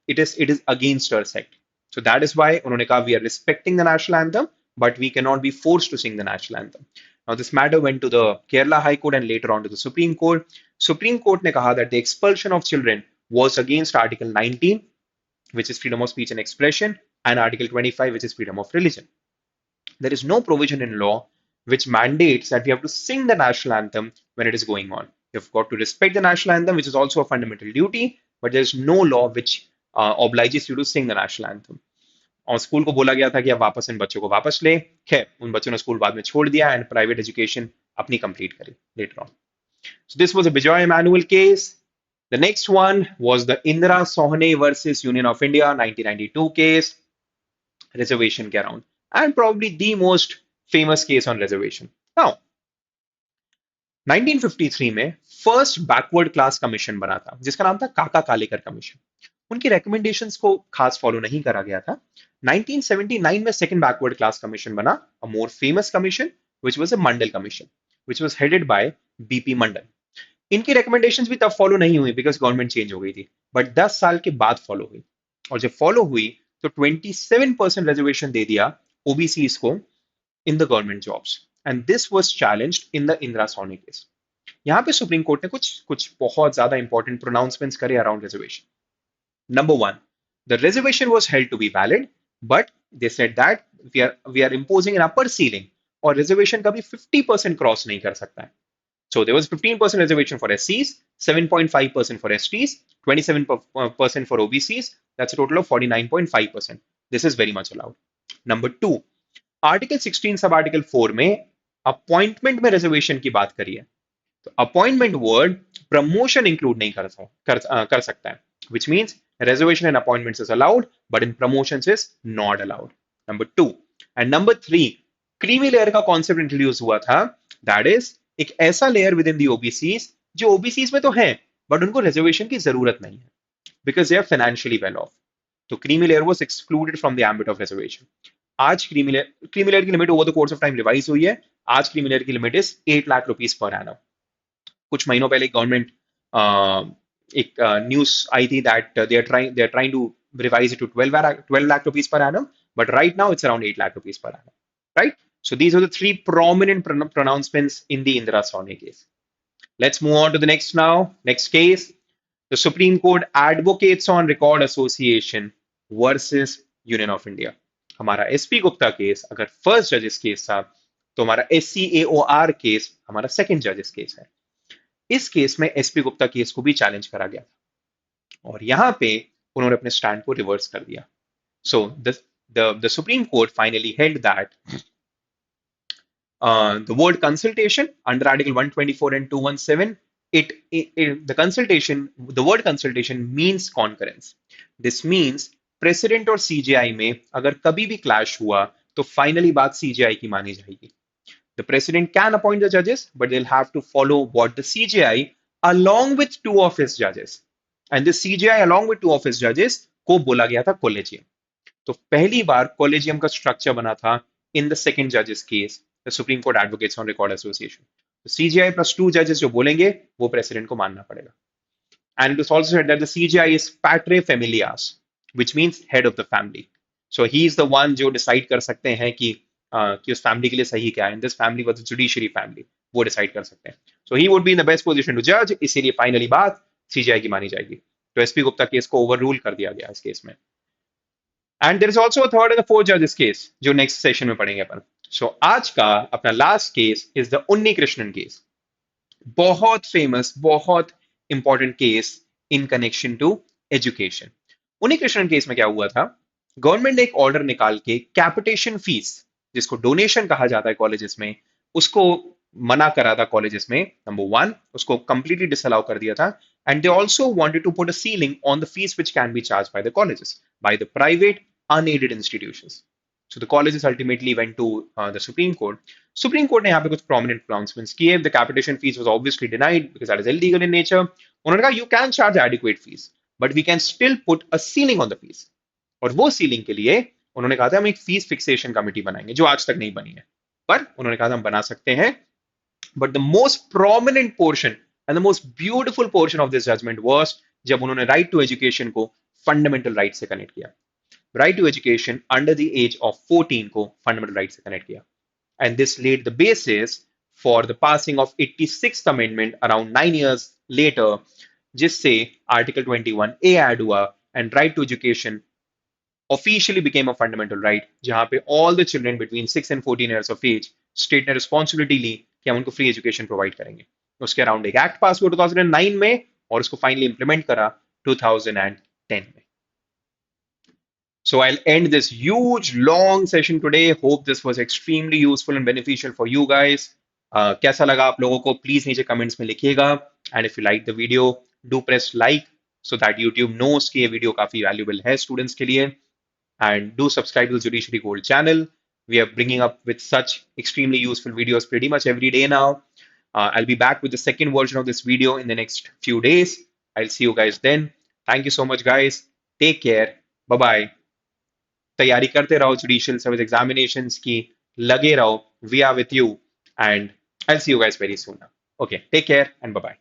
S1: it is against our sect. So that is why उन्होंने कहा we are respecting the national anthem but we cannot be forced to sing the national anthem. Now, this matter went to the Kerala High Court and later on to the Supreme Court. Supreme Court ने कहा that the expulsion of children was against Article 19, which is freedom of speech and expression, and Article 25, which is freedom of religion. There is no provision in law which mandates that we have to sing the national anthem when it is going on. You've got to respect the national anthem, which is also a fundamental duty, but there is no law which obliges you to sing the national anthem. और school को बोला गया था कि आप वापस इन बच्चों को वापस ले. खैर, उन बच्चों ने स्कूल बाद में छोड़ दिया एंड प्राइवेट एजुकेशन अपनी कंप्लीट करी later on. So this was a Bijoe Emmanuel case. The next one was the Indira Sawhney versus union of India 1992 case, reservation के around, and probably the most famous case on reservation. Now 1953 में first backward class commission बना था जिसका नाम था काका Kalekar commission. उनकी recommendations को खास फॉलो नहीं करा गया था. 1979 में सेकंड बैकवर्ड क्लास कमीशन बना, a more famous commission which was a Mandal commission which was headed by BP Mandal. इनकी रिकमेंडेशंस भी तब फॉलो नहीं हुई बिकॉज गवर्नमेंट चेंज हो गई थी, बट 10 साल के बाद फॉलो हुई. और जब फॉलो हुई तो 27% रिजर्वेशन दे दिया ओबीसीज को in the government jobs, and this was challenged in the Indira Sawhney case. यहाँ पे सुप्रीम कोर्ट ने कुछ बहुत ज्यादा इंपॉर्टेंट प्रोनाउंसमेंट्स करे around reservation. Number one, the reservation was held to be valid, but they said that we are imposing an upper ceiling, और reservation कभी 50% cross नहीं कर सकता है. So there was 15% reservation for SCs, 7.5% for STs, 27% for OBCs. That's a total of 49.5%. This is very much allowed. Number two, Article 16 sub Article 4 में appointment में reservation की बात करी है. तो अपॉइंटमेंट वर्ड प्रमोशन इंक्लूड नहीं कर सकता है, which means reservation and appointments is allowed, but in promotions is not allowed. Number 2 and number 3, creamy layer का concept introduce हुआ था, that is एक ऐसा layer within the OBCs जो OBCs में तो है but उनको reservation की जरूरत नहीं है because they are financially well off. तो creamy layer was excluded from the ambit of reservation. आज creamy layer की limit over the course of time revise हुई है. आज creamy layer की limit is 8 lakh rupees per annum. कुछ महीनों पहले गवर्नमेंट एक न्यूज आई थी that they are trying to revise it to 12 lakh rupees per annum, but right now it's around 8 lakh rupees per annum, right? So these are the three prominent pronouncements in the Indira Sawhney case. Let's move on to the next now. Next case, The Supreme Court advocates on record association versus union of India. हमारा SP Gupta case अगर first जजेस case था, तो हमारा SCAOR case हमारा second जजेस case है. इस केस में एसपी गुप्ता केस को भी चैलेंज करा गया और यहां पे उन्होंने अपने स्टैंड को रिवर्स कर दिया. So the supreme court finally held that the word consultation under Article 124 and 217, the word consultation means concurrence. This means president और सीजेआई में अगर कभी भी क्लैश हुआ तो फाइनली बात सीजेआई की मानी जाएगी. The president can appoint the judges, but they'll have to follow what the CJI along with two of his judges. And the CJI along with two of his judges को बोला गया था collegium. तो पहली बार collegium का structure बना था in the second जजेस case, the supreme court advocates on record association. तो सीजीआई प्लस टू जजेस जो बोलेंगे वो प्रेसिडेंट को मानना पड़ेगा. And it was also said that the CJI is patre familias, which means head of the family. So he is the one जो decide कर सकते हैं कि उस फैमिली के लिए सही क्या है. And this family was the judiciary family. वो decide कर सकते हैं. So he would be in the best position to judge. इसीलिए फाइनली बात सीजीआई की मानी जाएगी. तो एसपी गुप्ता केस को ओवररूल कर दिया गया इस केस में. And there is also third and fourth जजेस केस जो नेक्स्ट सेशन में पढ़ेंगे अपन. सो आज का अपना last case is the Unni Krishnan case. बहुत फेमस, बहुत important case in connection to education. Unni Krishnan case में क्या हुआ था, गवर्नमेंट ने एक ऑर्डर निकाल के कैपिटेशन फीस, जिसको डोनेशन कहा जाता है कॉलेजेस में, उसको मना करा था कॉलेजेस में. नंबर वन, उसको कंप्लीटली डिसअलाउ कर दिया था. And they also wanted to put a ceiling on the fees which can be charge by the colleges by the private unaided institutions. So the colleges ultimately went to the Supreme Court. Supreme Court ने यहाँ पे कुछ prominent pronouncements किए. The capitation fees was obviously denied because that is illegal in nature. उन्होंने कहा you can charge adequate fees, but we can still put a ceiling on the fees. और वो ceiling के लिए उन्होंने कहा था हम एक फीस फिक्सेशन कमेटी बनाएंगे, जो आज तक नहीं बनी है, पर उन्होंने कहा था हम बना सकते हैं. But the most prominent portion and the most beautiful portion of this judgment was जब उन्होंने right to education को fundamental right से connect किया. Right to education under the age of 14 को fundamental right से connect किया. And this laid the basis for the passing of 86th Amendment around 9 years later, जिससे Article 21A add हुआ and right to education officially became a fundamental right, जहां पे all the children between 6 and 14 years of age state ने responsibility ली कि हम उनको free education provide करेंगे. उसके अराउंड एक एक्ट पास हुआ 2009 में और उसको फाइनली इंप्लीमेंट करा 2010 में. So I'll end this huge long session today. Hope this was extremely useful and beneficial for you guys. कैसा लगा आप लोगों को प्लीज नीचे कमेंट्स में लिखिएगा. And if you like the video do press like so that YouTube knows कि ये वीडियो काफी वैल्यूबल है स्टूडेंट्स के लिए. And do subscribe to judiciary gold channel. We are bringing up with such extremely useful videos pretty much every day now. I'll be back with the second version of this video in the next few days. I'll see you guys then. Thank you so much, guys. Take care. Bye-bye. तैयारी करते रहो judicial service examinations की, लगे रहो. We are with you and I will see you guys very soon. Okay, take care and bye bye.